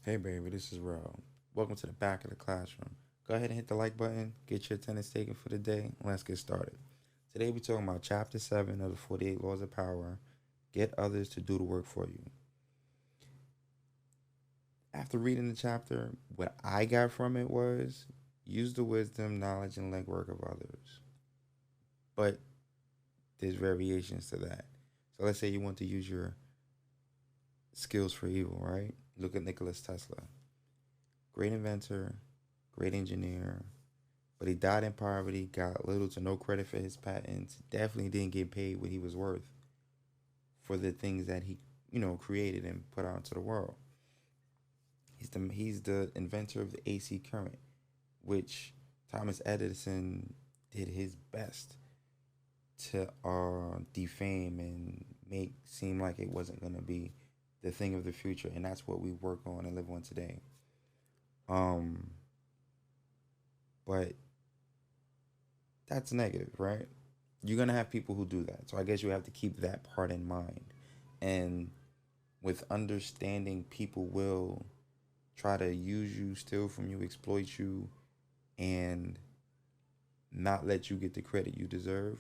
Hey baby, this is Ro. Welcome to the back of the classroom. Go ahead and hit the like button, get your attendance taken for the day, and let's get started. Today we're talking about Chapter 7 of the 48 Laws of Power. Get others to do the work for you. After reading the chapter, what I got from it was use the wisdom, knowledge, and legwork of others. But there's variations to that. So let's say you want to use your skills for evil, right? Look at Nikola Tesla. Great inventor, great engineer, but he died in poverty, got little to no credit for his patents, definitely didn't get paid what he was worth for the things that he, created and put out into the world. He's the inventor of the AC current, which Thomas Edison did his best to defame and make seem like it wasn't gonna be the thing of the future, and that's what we work on and live on today. Um, but that's negative, right? You're gonna have people who do that. So I guess you have to keep that part in mind. And with understanding people will try to use you, steal from you, exploit you, and not let you get the credit you deserve,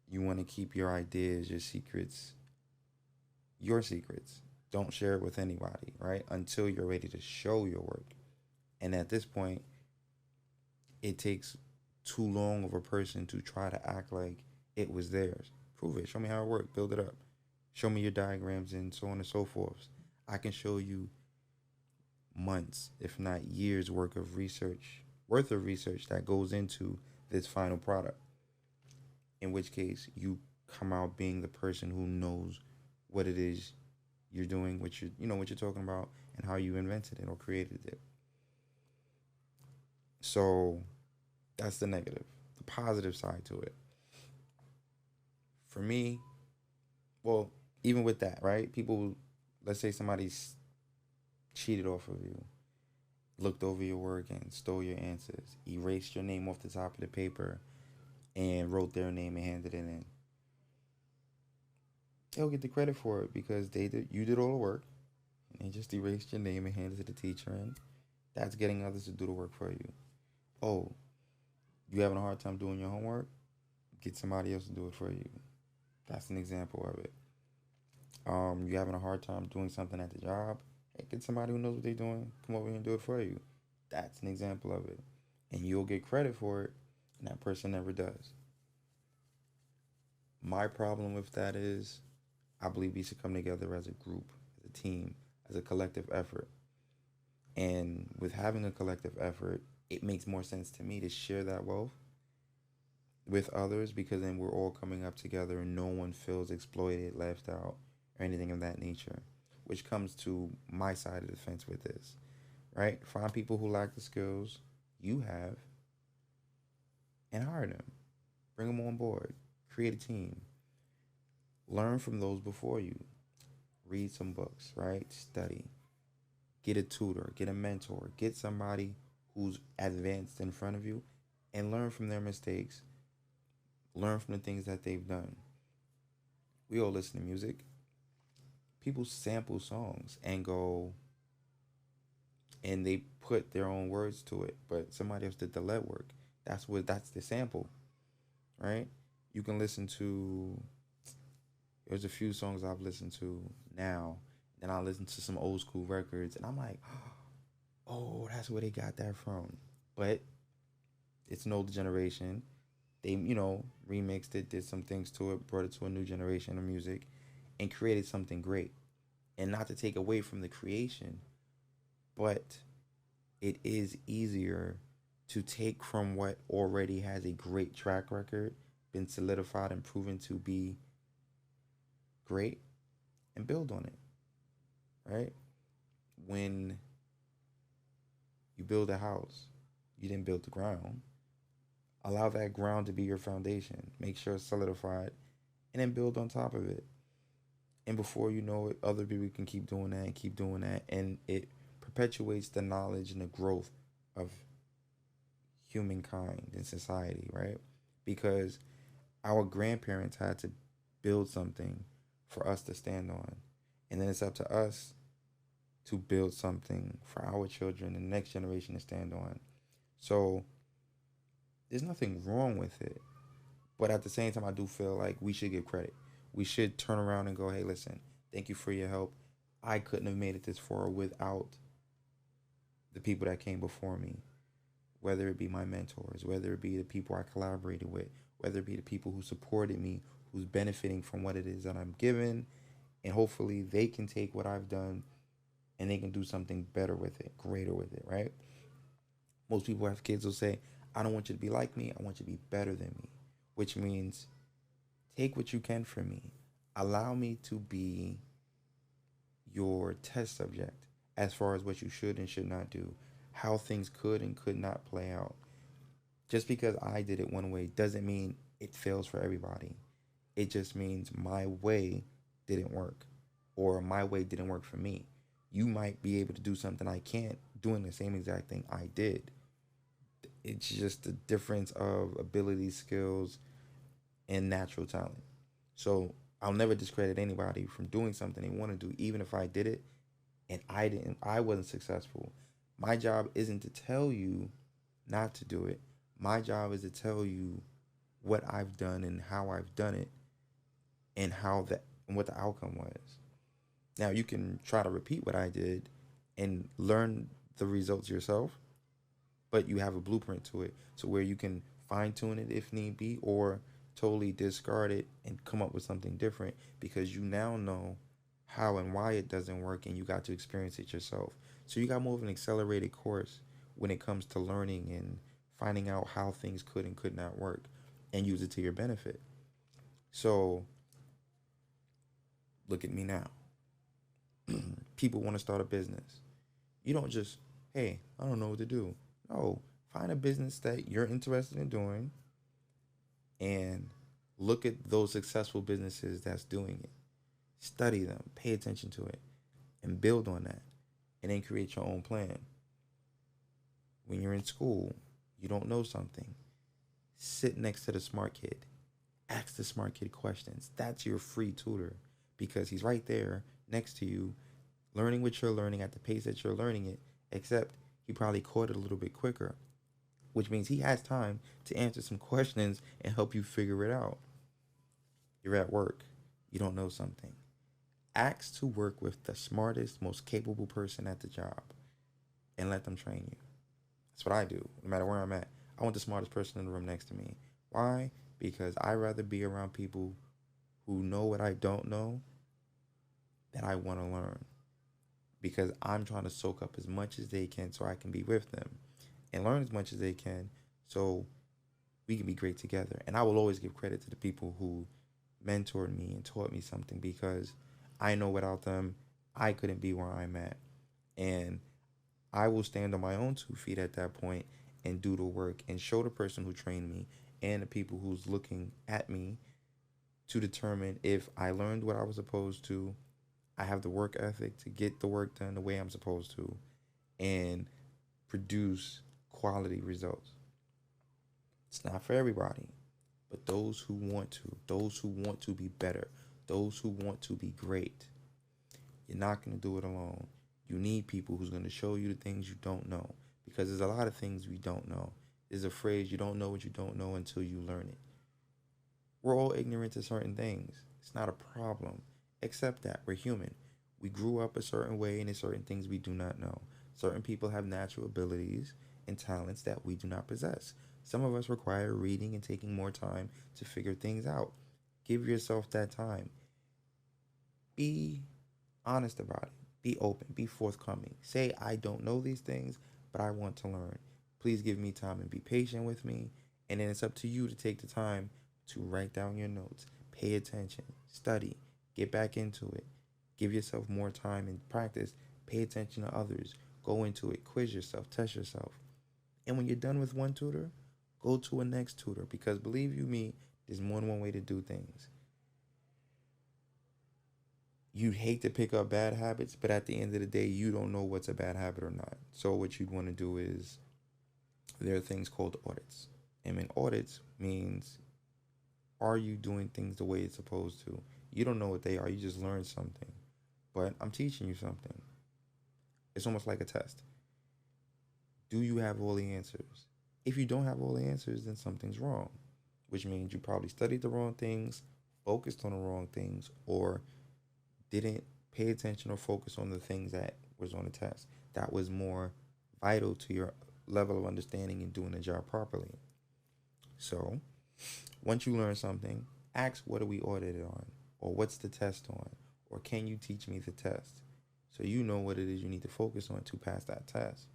you want to keep your ideas, your secrets, your secrets. Don't share it with anybody, right? Until you're ready to show your work. And at this point, it takes too long of a person to try to act like it was theirs. Prove it. Show me how it worked. Build it up. Show me your diagrams and so on and so forth. I can show you months, if not years worth of research that goes into this final product. In which case you come out being the person who knows what it is you're doing, what you're talking about and how you invented it or created it. So that's the negative. The positive side to it. For me, well, even with that, right? People, let's say somebody's cheated off of you, looked over your work and stole your answers, erased your name off the top of the paper, and wrote their name and handed it in. They'll get the credit for it because you did all the work, and they just erased your name and handed it to the teacher, and that's getting others to do the work for you. Oh, you having a hard time doing your homework? Get somebody else to do it for you. That's an example of it. You having a hard time doing something at the job? Hey, get somebody who knows what they're doing. Come over here and do it for you. That's an example of it. And you'll get credit for it, and that person never does. My problem with that is I believe we should come together as a group, as a team, as a collective effort. And with having a collective effort, it makes more sense to me to share that wealth with others because then we're all coming up together and no one feels exploited, left out, or anything of that nature. Which comes to my side of the fence with this, right? Find people who lack the skills you have and hire them. Bring them on board. Create a team. Learn from those before you. Read some books, right? Study. Get a tutor. Get a mentor. Get somebody who's advanced in front of you and learn from their mistakes. Learn from the things that they've done. We all listen to music. People sample songs and go and they put their own words to it, but somebody else did the lead work. That's the sample, right? You can listen to there's a few songs I've listened to now, and I listen to some old school records, and I'm like, oh, that's where they got that from. But it's an older generation. They, remixed it, did some things to it, brought it to a new generation of music, and created something great. And not to take away from the creation, but it is easier to take from what already has a great track record, been solidified and proven to be great, and build on it, right? When you build a house, you didn't build the ground. Allow that ground to be your foundation. Make sure it's solidified, and then build on top of it. And before you know it, other people can keep doing that and keep doing that, and it perpetuates the knowledge and the growth of humankind in society, right? Because our grandparents had to build something for us to stand on. And then it's up to us to build something for our children and the next generation to stand on. So there's nothing wrong with it. But at the same time, I do feel like we should give credit. We should turn around and go, hey, listen, thank you for your help. I couldn't have made it this far without the people that came before me, whether it be my mentors, whether it be the people I collaborated with, whether it be the people who supported me, who's benefiting from what it is that I'm given. And hopefully they can take what I've done and they can do something better with it, greater with it, right? Most people who have kids will say, I don't want you to be like me, I want you to be better than me, which means take what you can from me. Allow me to be your test subject as far as what you should and should not do, how things could and could not play out. Just because I did it one way doesn't mean it fails for everybody. It just means my way didn't work or my way didn't work for me. You might be able to do something I can't doing the same exact thing I did. It's just the difference of ability, skills, and natural talent. So I'll never discredit anybody from doing something they want to do, even if I did it and I wasn't successful. My job isn't to tell you not to do it. My job is to tell you what I've done and how I've done it and how that and what the outcome was. Now you can try to repeat what I did and learn the results yourself, but you have a blueprint to it, so where you can fine tune it if need be, or totally discard it and come up with something different because you now know how and why it doesn't work and you got to experience it yourself. So you got more of an accelerated course when it comes to learning and finding out how things could and could not work and use it to your benefit. So look at me now. People want to start a business. You don't just, hey, I don't know what to do. No, find a business that you're interested in doing and look at those successful businesses that's doing it. Study them, pay attention to it, and build on that. And then create your own plan. When you're in school, you don't know something. Sit next to the smart kid. Ask the smart kid questions. That's your free tutor because he's right there next to you, learning what you're learning at the pace that you're learning it, except he probably caught it a little bit quicker, which means he has time to answer some questions and help you figure it out. You're at work. You don't know something. Ask to work with the smartest, most capable person at the job and let them train you. That's what I do, no matter where I'm at. I want the smartest person in the room next to me. Why? Because I'd rather be around people who know what I don't know that I want to learn. Because I'm trying to soak up as much as they can so I can be with them and learn as much as they can so we can be great together. And I will always give credit to the people who mentored me and taught me something because I know without them, I couldn't be where I'm at. And I will stand on my own 2 feet at that point and do the work and show the person who trained me and the people who's looking at me to determine if I learned what I was supposed to, I have the work ethic to get the work done the way I'm supposed to, and produce quality results. It's not for everybody, but those who want to be better, those who want to be great. You're not going to do it alone. You need people who's going to show you the things you don't know, because there's a lot of things we don't know. There's a phrase, you don't know what you don't know until you learn it. We're all ignorant to certain things. It's not a problem. Accept that. We're human. We grew up a certain way and there's certain things we do not know. Certain people have natural abilities and talents that we do not possess. Some of us require reading and taking more time to figure things out. Give yourself that time. Be honest about it. Be open. Be forthcoming. Say, I don't know these things, but I want to learn. Please give me time and be patient with me. And then it's up to you to take the time to write down your notes. Pay attention. Study. Get back into it. Give yourself more time and practice. Pay attention to others. Go into it. Quiz yourself. Test yourself. And when you're done with one tutor, go to a next tutor. Because believe you me, there's more than one way to do things. You'd hate to pick up bad habits, but at the end of the day, you don't know what's a bad habit or not. So what you'd want to do is, there are things called audits. And in audits means, are you doing things the way it's supposed to? You don't know what they are. You just learned something. But I'm teaching you something. It's almost like a test. Do you have all the answers? If you don't have all the answers, then something's wrong, which means you probably studied the wrong things, focused on the wrong things, or didn't pay attention or focus on the things that was on the test that was more vital to your level of understanding and doing the job properly. So once you learn something, ask what are we audited on, or what's the test on, or can you teach me the test, so you know what it is you need to focus on to pass that test.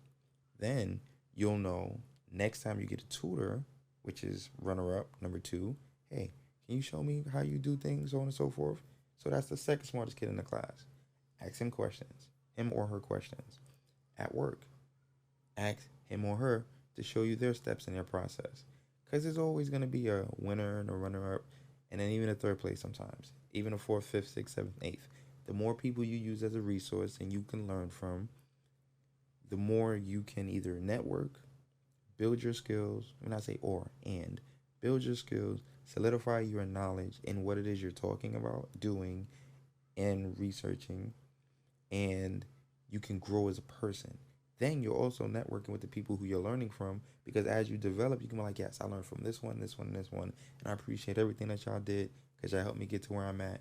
Then you'll know next time you get a tutor, which is runner up number two, hey, can you show me how you do things, so on and so forth. So that's the second smartest kid in the class. Ask him questions, him or her questions. At work, ask him or her to show you their steps in their process. Because there's always going to be a winner and a runner up, and then even a third place sometimes, even a fourth, fifth, sixth, seventh, eighth. The more people you use as a resource and you can learn from, the more you can either network, build your skills, when I say or, and, build your skills, solidify your knowledge in what it is you're talking about, doing, and researching, and you can grow as a person. Then you're also networking with the people who you're learning from, because as you develop, you can be like, yes, I learned from this one, this one, and this one, and I appreciate everything that y'all did because y'all helped me get to where I'm at,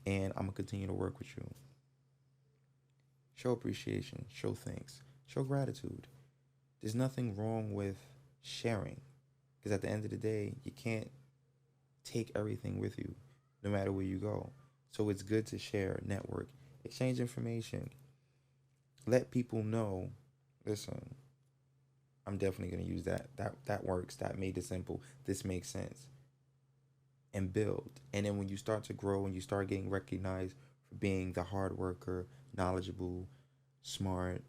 and I'm going to continue to work with you. Show appreciation, show thanks, show gratitude. There's nothing wrong with sharing, because at the end of the day, you can't take everything with you no matter where you go. So it's good to share, network, exchange information, let people know, listen, I'm definitely going to use that. That works. That made it simple. This makes sense. And build. And then when you start to grow and you start getting recognized for being the hard worker, knowledgeable, smart,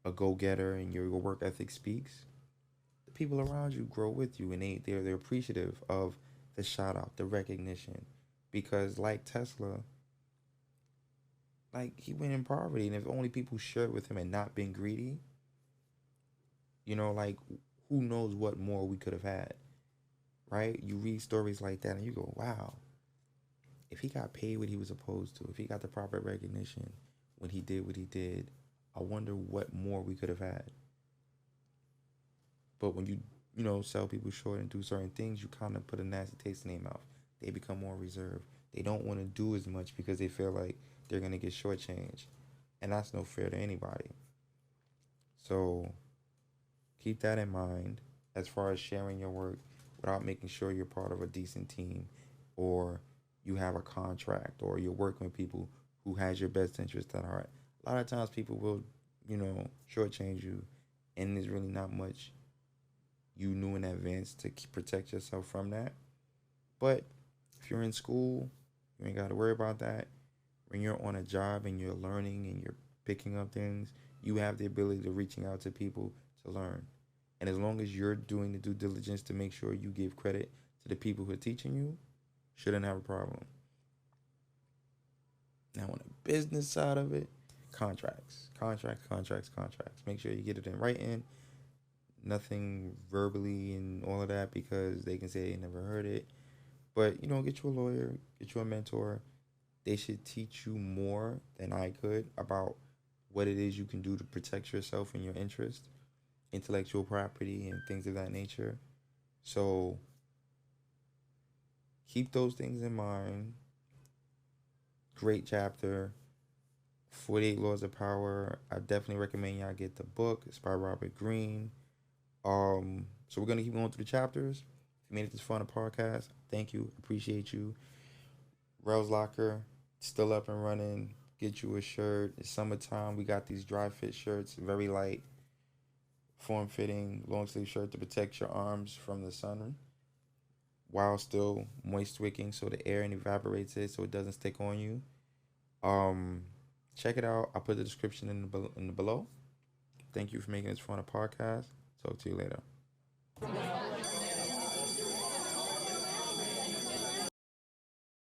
a go-getter, and your work ethic speaks, the people around you grow with you, and they're appreciative of the shout out, the recognition. Because like Tesla, like he went in poverty, and if only people shared with him and not been greedy, like who knows what more we could have had, right? You read stories like that and you go, wow, if he got paid what he was supposed to, if he got the proper recognition when he did what he did, I wonder what more we could have had. But when you sell people short and do certain things, you kind of put a nasty taste in their mouth. They become more reserved. They don't want to do as much because they feel like they're going to get shortchanged. And that's no fair to anybody. So keep that in mind as far as sharing your work without making sure you're part of a decent team, or you have a contract, or you're working with people who has your best interest at heart. A lot of times people will, shortchange you, and there's really not much you knew in advance to protect yourself from that. But if you're in school, you ain't got to worry about that. When you're on a job and you're learning and you're picking up things, you have the ability to reaching out to people to learn. And as long as you're doing the due diligence to make sure you give credit to the people who are teaching you, shouldn't have a problem. Now on the business side of it, contracts. Make sure you get it in writing. Nothing verbally and all of that, because they can say they never heard it. But, get you a lawyer, get you a mentor. They should teach you more than I could about what it is you can do to protect yourself and your interest, intellectual property, and things of that nature. So keep those things in mind. Great chapter. 48 Laws of Power. I definitely recommend y'all get the book. It's by Robert Greene. So we're gonna keep going through the chapters. If you made it this far on the podcast, thank you. Appreciate you. Rails Locker, still up and running. Get you a shirt. It's summertime. We got these dry fit shirts, very light, form fitting, long sleeve shirt to protect your arms from the sun while still moist wicking, so the air and evaporates it so it doesn't stick on you. Check it out. I'll put the description in the below. Thank you for making this fun a podcast. Talk to you later.